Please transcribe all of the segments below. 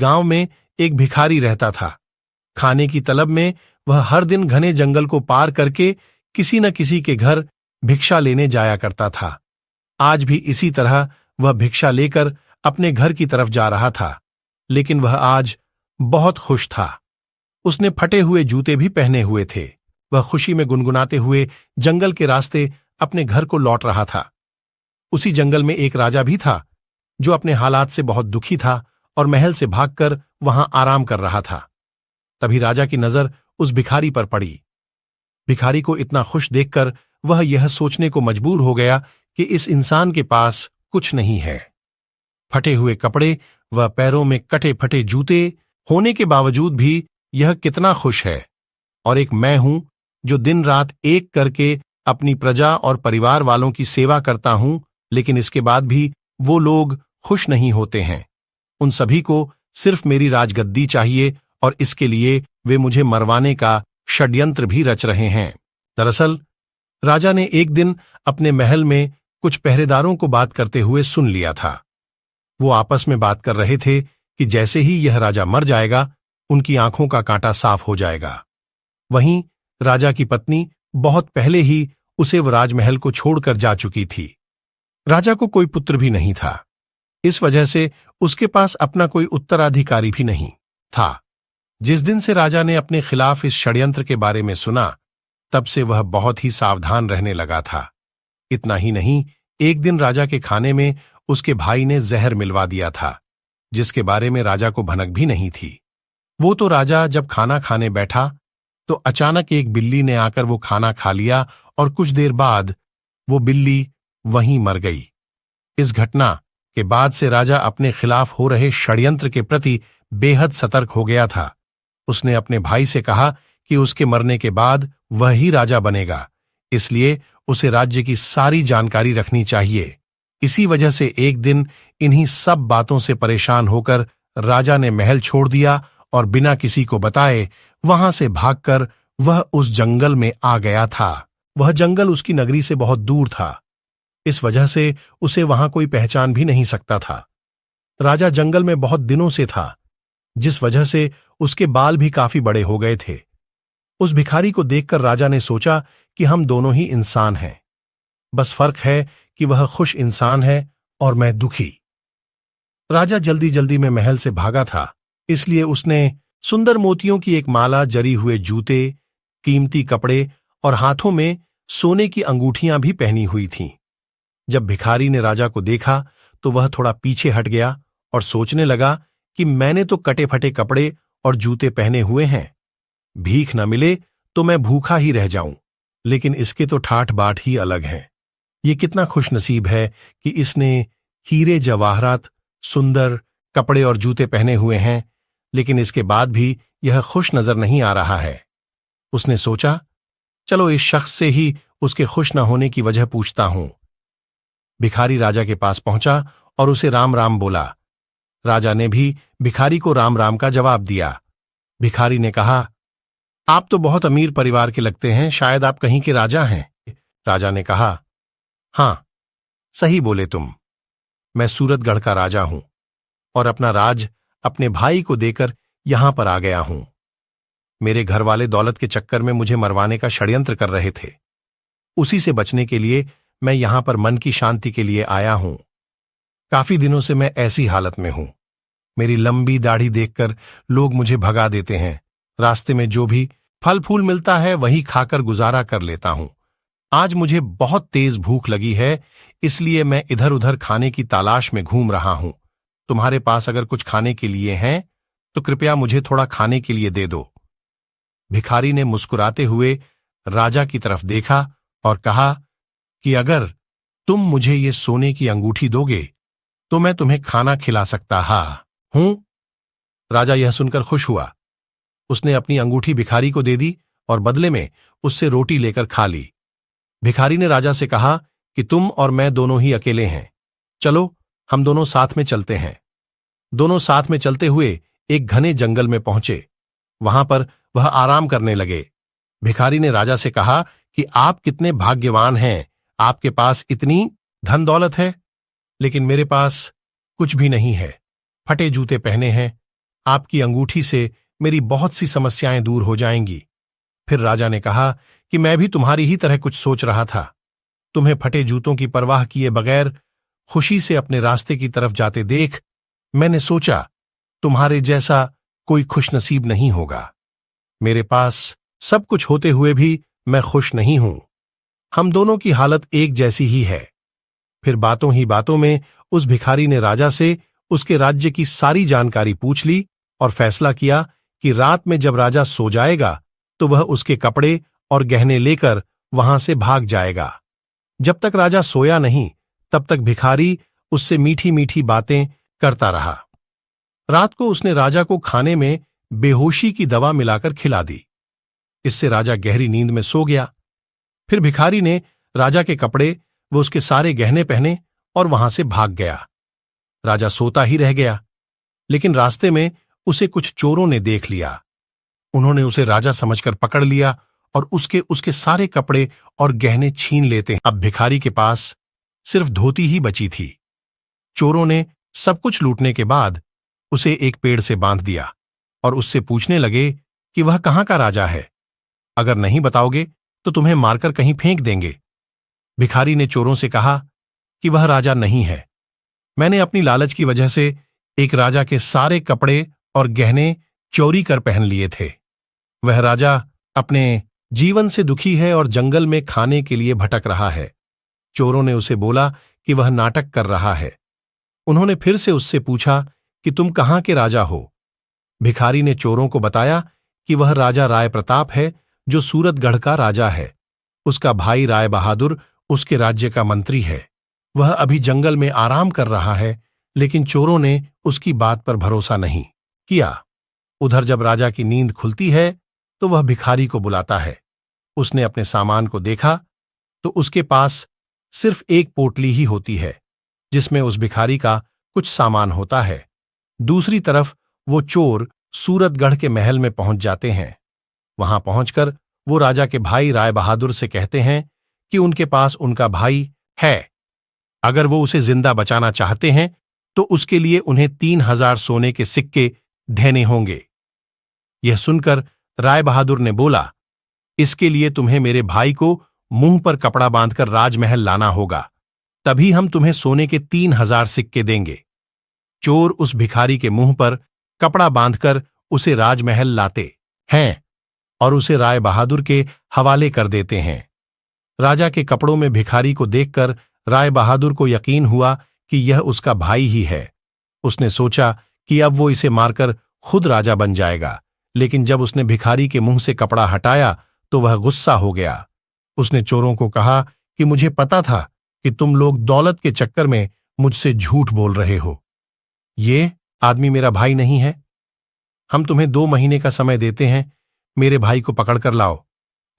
गांव में एक भिखारी रहता था। खाने की तलब में वह हर दिन घने जंगल को पार करके किसी न किसी के घर भिक्षा लेने जाया करता था। आज भी इसी तरह वह भिक्षा लेकर अपने घर की तरफ जा रहा था, लेकिन वह आज बहुत खुश था। उसने फटे हुए जूते भी पहने हुए थे। वह खुशी में गुनगुनाते हुए जंगल के रास्ते अपने घर को लौट रहा था। उसी जंगल में एक राजा भी था, जो अपने हालात से बहुत दुखी था और महल से भागकर वहां आराम कर रहा था। तभी राजा की नजर उस भिखारी पर पड़ी। भिखारी को इतना खुश देखकर वह यह सोचने को मजबूर हो गया कि इस इंसान के पास कुछ नहीं है। फटे हुए कपड़े व पैरों में कटे फटे जूते होने के बावजूद भी यह कितना खुश है, और एक मैं हूं जो दिन रात एक करके अपनी प्रजा और परिवार वालों की सेवा करता हूं, लेकिन इसके बाद भी वो लोग खुश नहीं होते हैं। उन सभी को सिर्फ मेरी राजगद्दी चाहिए और इसके लिए वे मुझे मरवाने का षड्यंत्र भी रच रहे हैं। दरअसल राजा ने एक दिन अपने महल में कुछ पहरेदारों को बात करते हुए सुन लिया था। वो आपस में बात कर रहे थे कि जैसे ही यह राजा मर जाएगा, उनकी आंखों का कांटा साफ हो जाएगा। वहीं राजा की पत्नी बहुत पहले ही उसे वो राजमहल को छोड़कर जा चुकी थी। राजा को कोई पुत्र भी नहीं था। इस वजह से उसके पास अपना कोई उत्तराधिकारी भी नहीं था। जिस दिन से राजा ने अपने खिलाफ इस षड्यंत्र के बारे में सुना, तब से वह बहुत ही सावधान रहने लगा था। इतना ही नहीं, एक दिन राजा के खाने में उसके भाई ने जहर मिलवा दिया था, जिसके बारे में राजा को भनक भी नहीं थी। वो तो राजा जब खाना खाने बैठा तो अचानक एक बिल्ली ने आकर वो खाना खा लिया और कुछ देर बाद वो बिल्ली वहीं मर गई। इस घटना के बाद से राजा अपने खिलाफ हो रहे षड्यंत्र के प्रति बेहद सतर्क हो गया था। उसने अपने भाई से कहा कि उसके मरने के बाद वह ही राजा बनेगा, इसलिए उसे राज्य की सारी जानकारी रखनी चाहिए। इसी वजह से एक दिन इन्हीं सब बातों से परेशान होकर राजा ने महल छोड़ दिया और बिना किसी को बताए वहां से भागकर वह उस जंगल में आ गया था। वह जंगल उसकी नगरी से बहुत दूर था, इस वजह से उसे वहां कोई पहचान भी नहीं सकता था। राजा जंगल में बहुत दिनों से था, जिस वजह से उसके बाल भी काफी बड़े हो गए थे। उस भिखारी को देखकर राजा ने सोचा कि हम दोनों ही इंसान हैं, बस फर्क है कि वह खुश इंसान है और मैं दुखी। राजा जल्दी जल्दी में महल से भागा था, इसलिए उसने सुंदर मोतियों की एक माला, जरी हुए जूते, कीमती कपड़े और हाथों में सोने की अंगूठियां भी पहनी हुई थीं। जब भिखारी ने राजा को देखा तो वह थोड़ा पीछे हट गया और सोचने लगा कि मैंने तो कटे फटे कपड़े और जूते पहने हुए हैं, भीख न मिले तो मैं भूखा ही रह जाऊं, लेकिन इसके तो ठाठ बाट ही अलग है। ये कितना खुशनसीब है कि इसने हीरे जवाहरात, सुंदर कपड़े और जूते पहने हुए हैं, लेकिन इसके बाद भी यह खुश नजर नहीं आ रहा है। उसने सोचा, चलो इस शख्स से ही उसके खुश न होने की वजह पूछता हूं। भिखारी राजा के पास पहुंचा और उसे राम राम बोला। राजा ने भी भिखारी को राम राम का जवाब दिया। भिखारी ने कहा, आप तो बहुत अमीर परिवार के लगते हैं, शायद आप कहीं के राजा हैं। राजा ने कहा, हां, सही बोले तुम, मैं सूरतगढ़ का राजा हूं और अपना राज अपने भाई को देकर यहां पर आ गया हूं। मेरे घर वाले दौलत के चक्कर में मुझे मरवाने का षड्यंत्र कर रहे थे। उसी से बचने के लिए मैं यहां पर मन की शांति के लिए आया हूं। काफी दिनों से मैं ऐसी हालत में हूं। मेरी लंबी दाढ़ी देखकर लोग मुझे भगा देते हैं। रास्ते में जो भी फल फूल मिलता है वही खाकर गुजारा कर लेता हूं। आज मुझे बहुत तेज भूख लगी है, इसलिए मैं इधर उधर खाने की तलाश में घूम रहा हूं। तुम्हारे पास अगर कुछ खाने के लिए है तो कृपया मुझे थोड़ा खाने के लिए दे दो। भिखारी ने मुस्कुराते हुए राजा की तरफ देखा और कहा कि अगर तुम मुझे ये सोने की अंगूठी दोगे तो मैं तुम्हें खाना खिला सकता हूं। राजा यह सुनकर खुश हुआ। उसने अपनी अंगूठी भिखारी को दे दी और बदले में उससे रोटी लेकर खा ली। भिखारी ने राजा से कहा कि तुम और मैं दोनों ही अकेले हैं, चलो हम दोनों साथ में चलते हैं। दोनों साथ में चलते हुए एक घने जंगल में पहुंचे। वहां पर वह आराम करने लगे। भिखारी ने राजा से कहा कि आप कितने भाग्यवान हैं, आपके पास इतनी धन दौलत है, लेकिन मेरे पास कुछ भी नहीं है। फटे जूते पहने हैं, आपकी अंगूठी से मेरी बहुत सी समस्याएं दूर हो जाएंगी। फिर राजा ने कहा कि मैं भी तुम्हारी ही तरह कुछ सोच रहा था। तुम्हें फटे जूतों की परवाह किए बगैर खुशी से अपने रास्ते की तरफ जाते देख मैंने सोचा तुम्हारे जैसा कोई खुशनसीब नहीं होगा। मेरे पास सब कुछ होते हुए भी मैं खुश नहीं हूं। हम दोनों की हालत एक जैसी ही है। फिर बातों ही बातों में उस भिखारी ने राजा से उसके राज्य की सारी जानकारी पूछ ली और फैसला किया कि रात में जब राजा सो जाएगा तो वह उसके कपड़े और गहने लेकर वहां से भाग जाएगा। जब तक राजा सोया नहीं तब तक भिखारी उससे मीठी मीठी बातें करता रहा। रात को उसने राजा को खाने में बेहोशी की दवा मिलाकर खिला दी। इससे राजा गहरी नींद में सो गया। फिर भिखारी ने राजा के कपड़े व उसके सारे गहने पहने और वहां से भाग गया। राजा सोता ही रह गया, लेकिन रास्ते में उसे कुछ चोरों ने देख लिया। उन्होंने उसे राजा समझकर पकड़ लिया और उसके सारे कपड़े और गहने छीन लेते हैं। अब भिखारी के पास सिर्फ धोती ही बची थी। चोरों ने सब कुछ लूटने के बाद उसे एक पेड़ से बांध दिया और उससे पूछने लगे कि वह कहाँ का राजा है। अगर नहीं बताओगे तो तुम्हें मारकर कहीं फेंक देंगे। भिखारी ने चोरों से कहा कि वह राजा नहीं है। मैंने अपनी लालच की वजह से एक राजा के सारे कपड़े और गहने चोरी कर पहन लिए थे। वह राजा अपने जीवन से दुखी है और जंगल में खाने के लिए भटक रहा है। चोरों ने उसे बोला कि वह नाटक कर रहा है। उन्होंने फिर से उससे पूछा कि तुम कहाँ के राजा हो। भिखारी ने चोरों को बताया कि वह राजा राय प्रताप है जो सूरतगढ़ का राजा है। उसका भाई राय बहादुर उसके राज्य का मंत्री है। वह अभी जंगल में आराम कर रहा है, लेकिन चोरों ने उसकी बात पर भरोसा नहीं किया। उधर जब राजा की नींद खुलती है तो वह भिखारी को बुलाता है। उसने अपने सामान को देखा तो उसके पास सिर्फ एक पोटली ही होती है जिसमें उस भिखारी का कुछ सामान होता है। दूसरी तरफ वो चोर सूरतगढ़ के महल में पहुंच जाते हैं। वहां पहुंचकर वो राजा के भाई राय बहादुर से कहते हैं कि उनके पास उनका भाई है। अगर वो उसे जिंदा बचाना चाहते हैं तो उसके लिए उन्हें 3000 सोने के सिक्के देने होंगे। यह सुनकर राय बहादुर ने बोला, इसके लिए तुम्हें मेरे भाई को मुंह पर कपड़ा बांधकर राजमहल लाना होगा, तभी हम तुम्हें सोने के 3000 सिक्के देंगे। चोर उस भिखारी के मुंह पर कपड़ा बांधकर उसे राजमहल लाते हैं और उसे राय बहादुर के हवाले कर देते हैं। राजा के कपड़ों में भिखारी को देखकर राय बहादुर को यकीन हुआ कि यह उसका भाई ही है। उसने सोचा कि अब वो इसे मारकर खुद राजा बन जाएगा, लेकिन जब उसने भिखारी के मुंह से कपड़ा हटाया तो वह गुस्सा हो गया। उसने चोरों को कहा कि मुझे पता था कि तुम लोग दौलत के चक्कर में मुझसे झूठ बोल रहे हो। ये आदमी मेरा भाई नहीं है। हम तुम्हें 2 महीने का समय देते हैं, मेरे भाई को पकड़कर लाओ।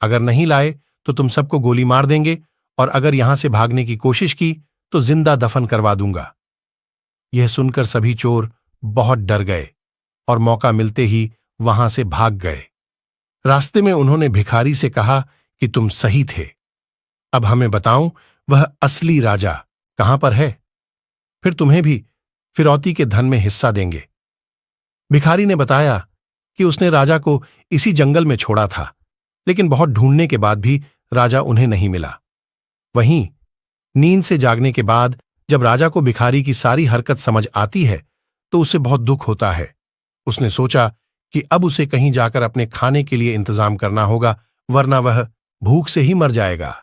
अगर नहीं लाए तो तुम सबको गोली मार देंगे और अगर यहां से भागने की कोशिश की तो जिंदा दफन करवा दूंगा। यह सुनकर सभी चोर बहुत डर गए और मौका मिलते ही वहां से भाग गए। रास्ते में उन्होंने भिखारी से कहा कि तुम सही थे। अब हमें बताओ वह असली राजा कहां पर है, फिर तुम्हें भी फिरौती के धन में हिस्सा देंगे। भिखारी ने बताया कि उसने राजा को इसी जंगल में छोड़ा था, लेकिन बहुत ढूंढने के बाद भी राजा उन्हें नहीं मिला। वहीं नींद से जागने के बाद जब राजा को भिखारी की सारी हरकत समझ आती है तो उसे बहुत दुख होता है। उसने सोचा कि अब उसे कहीं जाकर अपने खाने के लिए इंतजाम करना होगा, वरना वह भूख से ही मर जाएगा।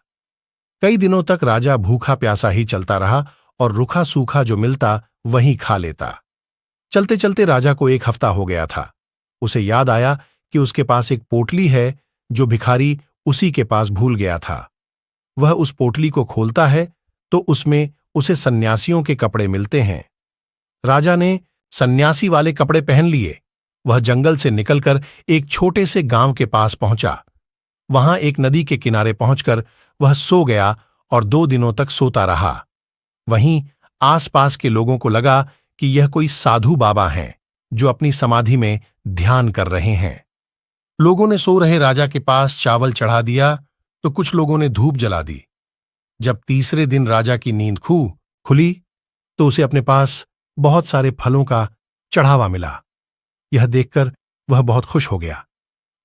कई दिनों तक राजा भूखा प्यासा ही चलता रहा और रूखा सूखा जो मिलता वही खा लेता। चलते चलते राजा को 1 हफ्ता हो गया था। उसे याद आया कि उसके पास एक पोटली है जो भिखारी उसी के पास भूल गया था। वह उस पोटली को खोलता है तो उसमें उसे सन्यासियों के कपड़े मिलते हैं। राजा ने सन्यासी वाले कपड़े पहन लिए। वह जंगल से निकलकर एक छोटे से गांव के पास पहुंचा। वहां एक नदी के किनारे पहुंचकर वह सो गया और 2 दिनों तक सोता रहा। वहीं आसपास के लोगों को लगा कि यह कोई साधु बाबा हैं जो अपनी समाधि में ध्यान कर रहे हैं। लोगों ने सो रहे राजा के पास चावल चढ़ा दिया तो कुछ लोगों ने धूप जला दी। जब तीसरे दिन राजा की नींद खुली तो उसे अपने पास बहुत सारे फलों का चढ़ावा मिला। यह देखकर वह बहुत खुश हो गया।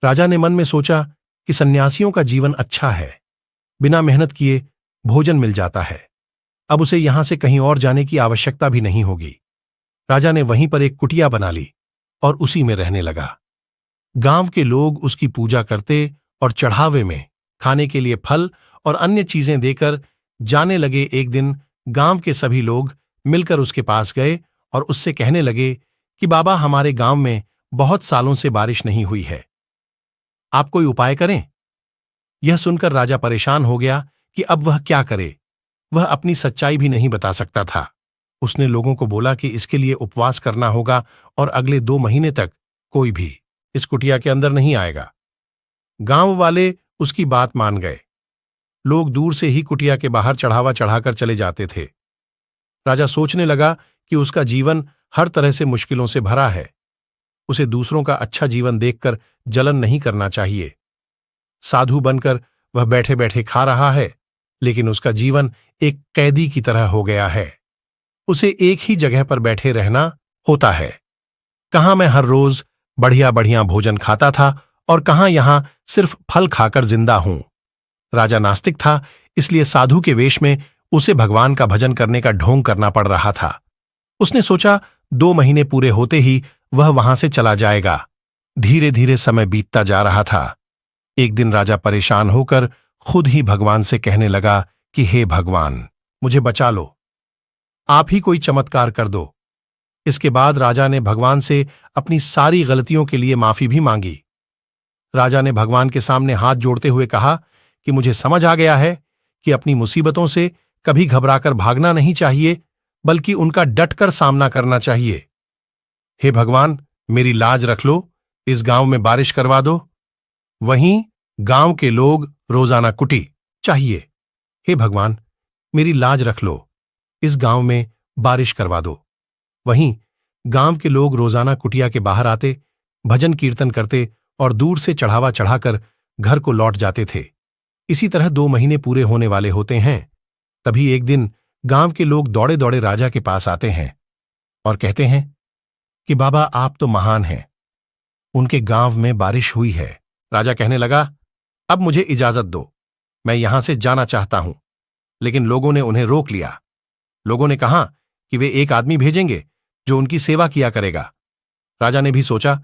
राजा ने मन में सोचा कि सन्यासियों का जीवन अच्छा है, बिना मेहनत किए भोजन मिल जाता है। अब उसे यहां से कहीं और जाने की आवश्यकता भी नहीं होगी। राजा ने वहीं पर एक कुटिया बना ली और उसी में रहने लगा। गांव के लोग उसकी पूजा करते और चढ़ावे में खाने के लिए फल और अन्य चीजें देकर जाने लगे। एक दिन गांव के सभी लोग मिलकर उसके पास गए और उससे कहने लगे कि बाबा, हमारे गांव में बहुत सालों से बारिश नहीं हुई है, आप कोई उपाय करें। यह सुनकर राजा परेशान हो गया कि अब वह क्या करे। वह अपनी सच्चाई भी नहीं बता सकता था। उसने लोगों को बोला कि इसके लिए उपवास करना होगा और अगले 2 महीने तक कोई भी इस कुटिया के अंदर नहीं आएगा। गांव वाले उसकी बात मान गए। लोग दूर से ही कुटिया के बाहर चढ़ावा चढ़ाकर चले जाते थे। राजा सोचने लगा कि उसका जीवन हर तरह से मुश्किलों से भरा है। उसे दूसरों का अच्छा जीवन देखकर जलन नहीं करना चाहिए। साधु बनकर वह बैठे बैठे खा रहा है, लेकिन उसका जीवन एक कैदी की तरह हो गया है। उसे एक ही जगह पर बैठे रहना होता है। कहां मैं हर रोज बढ़िया बढ़िया भोजन खाता था और कहां यहां सिर्फ फल खाकर जिंदा हूं। राजा नास्तिक था, इसलिए साधु के वेश में उसे भगवान का भजन करने का ढोंग करना पड़ रहा था। उसने सोचा 2 महीने पूरे होते ही वह वहां से चला जाएगा। धीरे धीरे समय बीतता जा रहा था। एक दिन राजा परेशान होकर खुद ही भगवान से कहने लगा कि हे भगवान, मुझे बचा लो, आप ही कोई चमत्कार कर दो। इसके बाद राजा ने भगवान से अपनी सारी गलतियों के लिए माफी भी मांगी। राजा ने भगवान के सामने हाथ जोड़ते हुए कहा कि मुझे समझ आ गया है कि अपनी मुसीबतों से कभी घबराकर भागना नहीं चाहिए, बल्कि उनका डटकर सामना करना चाहिए। हे भगवान, मेरी लाज रख लो, इस गांव में बारिश करवा दो। वहीं गांव के लोग रोजाना कुटी चाहिए। हे भगवान, मेरी लाज रख लो, इस गांव में बारिश करवा दो। वहीं गांव के लोग रोजाना कुटिया के बाहर आते, भजन कीर्तन करते और दूर से चढ़ावा चढ़ाकर घर को लौट जाते थे। इसी तरह 2 महीने पूरे होने वाले होते हैं। तभी एक दिन गांव के लोग दौड़े दौड़े राजा के पास आते हैं और कहते हैं कि बाबा, आप तो महान हैं, उनके गांव में बारिश हुई है। राजा कहने लगा, अब मुझे इजाजत दो, मैं यहां से जाना चाहता हूं। लेकिन लोगों ने उन्हें रोक लिया। लोगों ने कहा कि वे एक आदमी भेजेंगे जो उनकी सेवा किया करेगा। राजा ने भी सोचा,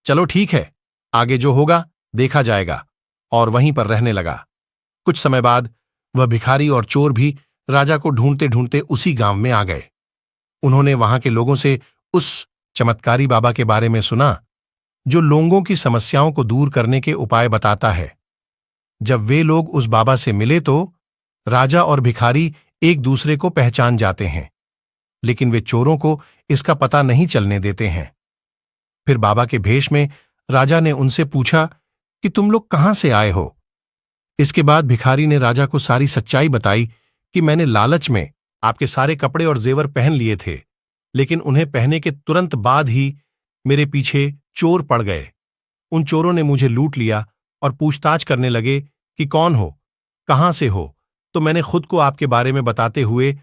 चलो ठीक है, आगे जो होगा देखा जाएगा, और वहीं पर रहने लगा। कुछ समय बाद वह भिखारी और चोर भी राजा को ढूंढते ढूंढते उसी गांव में आ गए। उन्होंने वहां के लोगों से उस चमत्कारी बाबा के बारे में सुना जो लोगों की समस्याओं को दूर करने के उपाय बताता है। जब वे लोग उस बाबा से मिले तो राजा और भिखारी एक दूसरे को पहचान जाते हैं, लेकिन वे चोरों को इसका पता नहीं चलने देते हैं। फिर बाबा के भेष में राजा ने उनसे पूछा कि तुम लोग कहां से आए हो। इसके बाद भिखारी ने राजा को सारी सच्चाई बताई कि मैंने लालच में आपके सारे कपड़े और जेवर पहन लिए थे, लेकिन उन्हें पहनने के तुरंत बाद ही मेरे पीछे चोर पड़ गए। उन चोरों ने मुझे लूट लिया और पूछताछ करने लगे कि कौन हो, कहां से हो। तो मैंने खुद को आपके बारे में बताते हुए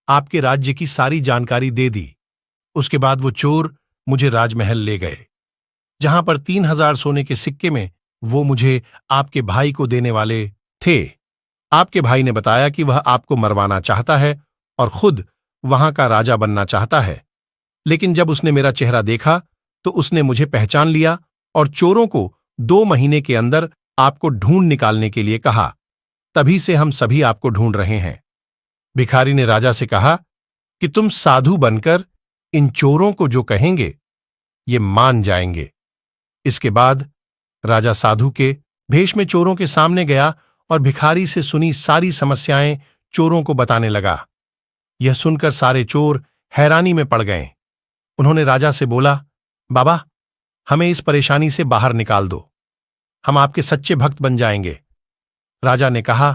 आपके राज्य की सारी जानकारी दे दी। उसके बाद वो चोर मुझे राजमहल ले गए, जहां पर 3000 सोने के सिक्के में वो मुझे आपके भाई को देने वाले थे। आपके भाई ने बताया कि वह आपको मरवाना चाहता है और खुद वहां का राजा बनना चाहता है। लेकिन जब उसने मेरा चेहरा देखा तो उसने मुझे पहचान लिया और चोरों को 2 महीने के अंदर आपको ढूंढ निकालने के लिए कहा। तभी से हम सभी आपको ढूंढ रहे हैं। भिखारी ने राजा से कहा कि तुम साधु बनकर इन चोरों को जो कहेंगे ये मान जाएंगे। इसके बाद राजा साधु के भेष में चोरों के सामने गया और भिखारी से सुनी सारी समस्याएं चोरों को बताने लगा। यह सुनकर सारे चोर हैरानी में पड़ गए। उन्होंने राजा से बोला, बाबा, हमें इस परेशानी से बाहर निकाल दो, हम आपके सच्चे भक्त बन जाएंगे। राजा ने कहा,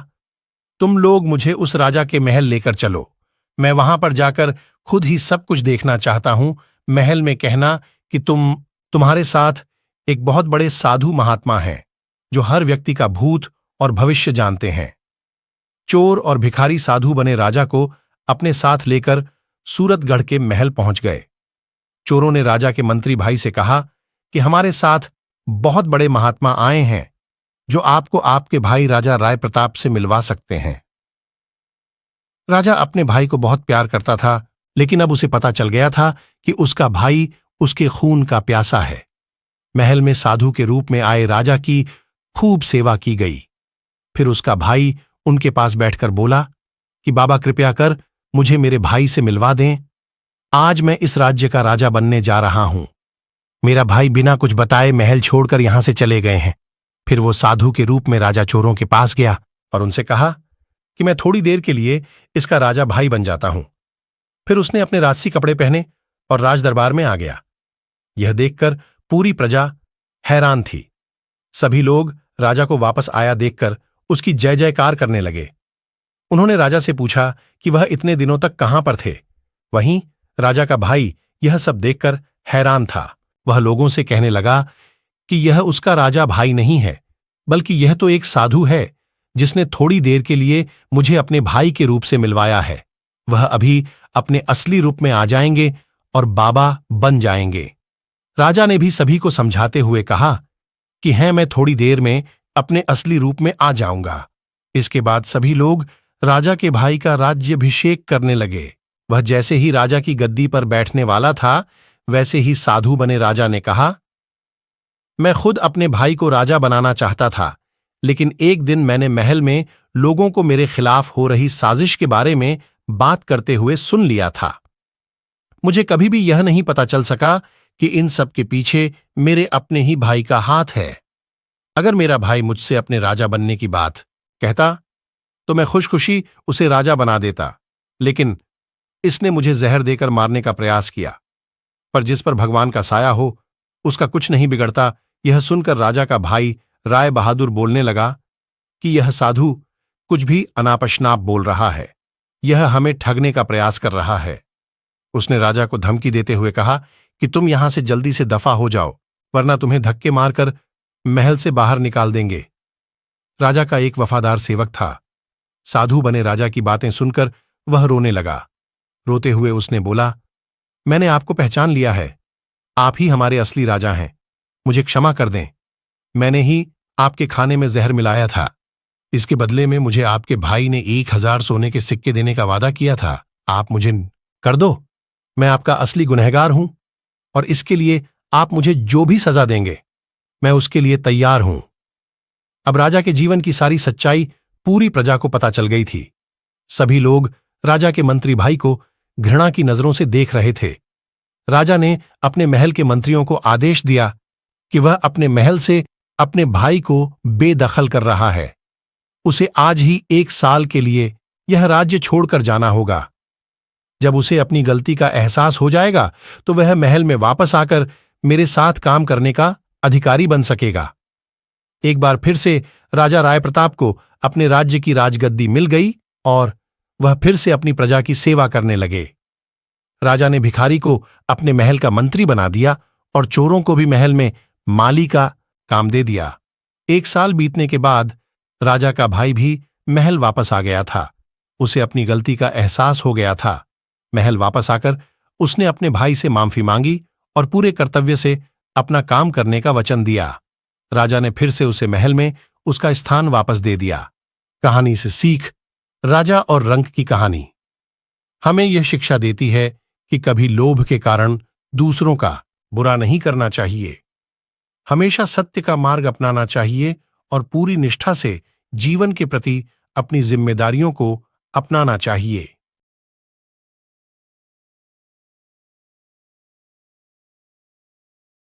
तुम लोग मुझे उस राजा के महल लेकर चलो, मैं वहां पर जाकर खुद ही सब कुछ देखना चाहता हूं। महल में कहना कि तुम्हारे साथ एक बहुत बड़े साधु महात्मा हैं जो हर व्यक्ति का भूत और भविष्य जानते हैं। चोर और भिखारी साधु बने राजा को अपने साथ लेकर सूरतगढ़ के महल पहुंच गए। चोरों ने राजा के मंत्री भाई से कहा कि हमारे साथ बहुत बड़े महात्मा आए हैं जो आपको आपके भाई राजा राय प्रताप से मिलवा सकते हैं। राजा अपने भाई को बहुत प्यार करता था, लेकिन अब उसे पता चल गया था कि उसका भाई उसके खून का प्यासा है। महल में साधु के रूप में आए राजा की खूब सेवा की गई। फिर उसका भाई उनके पास बैठकर बोला कि बाबा कृपया कर मुझे मेरे भाई से मिलवा दें। आज मैं इस राज्य का राजा बनने जा रहा हूं। मेरा भाई बिना कुछ बताए महल छोड़कर यहां से चले गए हैं। फिर वो साधु के रूप में राजा चोरों के पास गया और उनसे कहा कि मैं थोड़ी देर के लिए इसका राजा भाई बन जाता हूं। फिर उसने अपने राजसी कपड़े पहने और राज दरबार में आ गया। यह देखकर पूरी प्रजा हैरान थी। सभी लोग राजा को वापस आया देखकर उसकी जय जयकार करने लगे। उन्होंने राजा से पूछा कि वह इतने दिनों तक कहां पर थे। वहीं राजा का भाई यह सब देखकर हैरान था। वह लोगों से कहने लगा कि यह उसका राजा भाई नहीं है, बल्कि यह तो एक साधु है जिसने थोड़ी देर के लिए मुझे अपने भाई के रूप से मिलवाया है। वह अभी अपने असली रूप में आ जाएंगे और बाबा बन जाएंगे। राजा ने भी सभी को समझाते हुए कहा कि मैं थोड़ी देर में अपने असली रूप में आ जाऊंगा। इसके बाद सभी लोग राजा के भाई का राज्याभिषेक करने लगे। वह जैसे ही राजा की गद्दी पर बैठने वाला था, वैसे ही साधु बने राजा ने कहा, मैं खुद अपने भाई को राजा बनाना चाहता था, लेकिन एक दिन मैंने महल में लोगों को मेरे खिलाफ हो रही साजिश के बारे में बात करते हुए सुन लिया था। मुझे कभी भी यह नहीं पता चल सका कि इन सब के पीछे मेरे अपने ही भाई का हाथ है। अगर मेरा भाई मुझसे अपने राजा बनने की बात कहता तो मैं खुशखुशी उसे राजा बना देता, लेकिन इसने मुझे जहर देकर मारने का प्रयास किया। पर जिस पर भगवान का साया हो उसका कुछ नहीं बिगड़ता। यह सुनकर राजा का भाई राय बहादुर बोलने लगा कि यह साधु कुछ भी अनापशनाप बोल रहा है, यह हमें ठगने का प्रयास कर रहा है। उसने राजा को धमकी देते हुए कहा कि तुम यहां से जल्दी से दफा हो जाओ, वरना तुम्हें धक्के मारकर महल से बाहर निकाल देंगे। राजा का एक वफादार सेवक था। साधु बने राजा की बातें सुनकर वह रोने लगा। रोते हुए उसने बोला, मैंने आपको पहचान लिया है, आप ही हमारे असली राजा हैं। मुझे क्षमा कर दें। मैंने ही आपके खाने में जहर मिलाया था। इसके बदले में मुझे आपके भाई ने 1000 सोने के सिक्के देने का वादा किया था। आप मुझे कर दो। मैं आपका असली गुनहगार हूं और इसके लिए आप मुझे जो भी सजा देंगे मैं उसके लिए तैयार हूं। अब राजा के जीवन की सारी सच्चाई पूरी प्रजा को पता चल गई थी। सभी लोग राजा के मंत्री भाई को घृणा की नजरों से देख रहे थे। राजा ने अपने महल के मंत्रियों को आदेश दिया कि वह अपने महल से अपने भाई को बेदखल कर रहा है। उसे आज ही 1 साल के लिए यह राज्य छोड़कर जाना होगा। जब उसे अपनी गलती का एहसास हो जाएगा तो वह महल में वापस आकर मेरे साथ काम करने का अधिकारी बन सकेगा। एक बार फिर से राजा राय प्रताप को अपने राज्य की राजगद्दी मिल गई और वह फिर से अपनी प्रजा की सेवा करने लगे। राजा ने भिखारी को अपने महल का मंत्री बना दिया और चोरों को भी महल में माली का काम दे दिया। 1 साल बीतने के बाद राजा का भाई भी महल वापस आ गया था। उसे अपनी गलती का एहसास हो गया था। महल वापस आकर उसने अपने भाई से माफी मांगी और पूरे कर्तव्य से अपना काम करने का वचन दिया। राजा ने फिर से उसे महल में उसका स्थान वापस दे दिया। कहानी से सीख, राजा और रंक की कहानी हमें यह शिक्षा देती है कि कभी लोभ के कारण दूसरों का बुरा नहीं करना चाहिए। हमेशा सत्य का मार्ग अपनाना चाहिए और पूरी निष्ठा से जीवन के प्रति अपनी जिम्मेदारियों को अपनाना चाहिए।